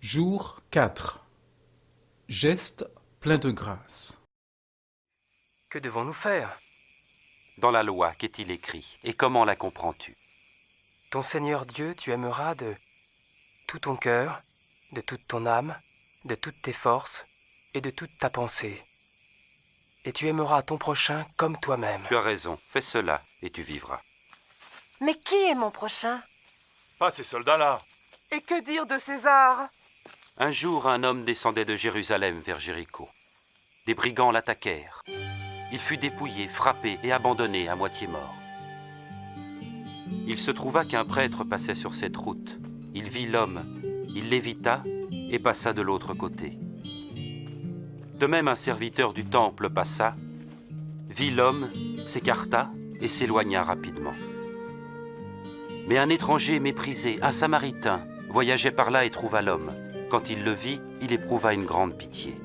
Jour 4. Geste plein de grâce. Que devons-nous faire? Dans la loi, qu'est-il écrit? Et comment la comprends-tu? Ton Seigneur Dieu, tu aimeras de tout ton cœur, de toute ton âme, de toutes tes forces et de toute ta pensée. Et tu aimeras ton prochain comme toi-même. Tu as raison, fais cela et tu vivras. Mais qui est mon prochain? Pas ces soldats-là. Et que dire de César? Un jour, un homme descendait de Jérusalem vers Jéricho. Des brigands l'attaquèrent. Il fut dépouillé, frappé et abandonné à moitié mort. Il se trouva qu'un prêtre passait sur cette route. Il vit l'homme, il l'évita et passa de l'autre côté. De même, un serviteur du temple passa, vit l'homme, s'écarta et s'éloigna rapidement. Mais un étranger méprisé, un Samaritain, voyageait par là et trouva l'homme. Quand il le vit, il éprouva une grande pitié.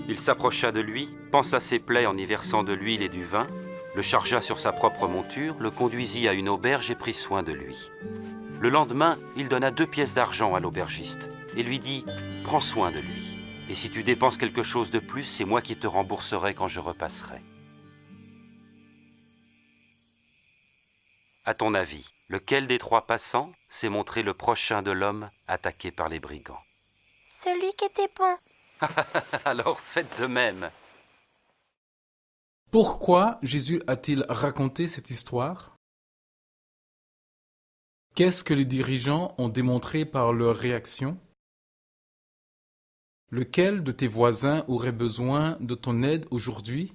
Il s'approcha de lui, pansa ses plaies en y versant de l'huile et du vin, le chargea sur sa propre monture, le conduisit à une auberge et prit soin de lui. Le lendemain, il donna 2 pièces d'argent à l'aubergiste et lui dit « Prends soin de lui, et si tu dépenses quelque chose de plus, c'est moi qui te rembourserai quand je repasserai. » À ton avis, lequel des 3 passants s'est montré le prochain de l'homme attaqué par les brigands? Celui qui était bon. Alors faites de même. Pourquoi Jésus a-t-il raconté cette histoire? Qu'est-ce que les dirigeants ont démontré par leur réaction? Lequel de tes voisins aurait besoin de ton aide aujourd'hui?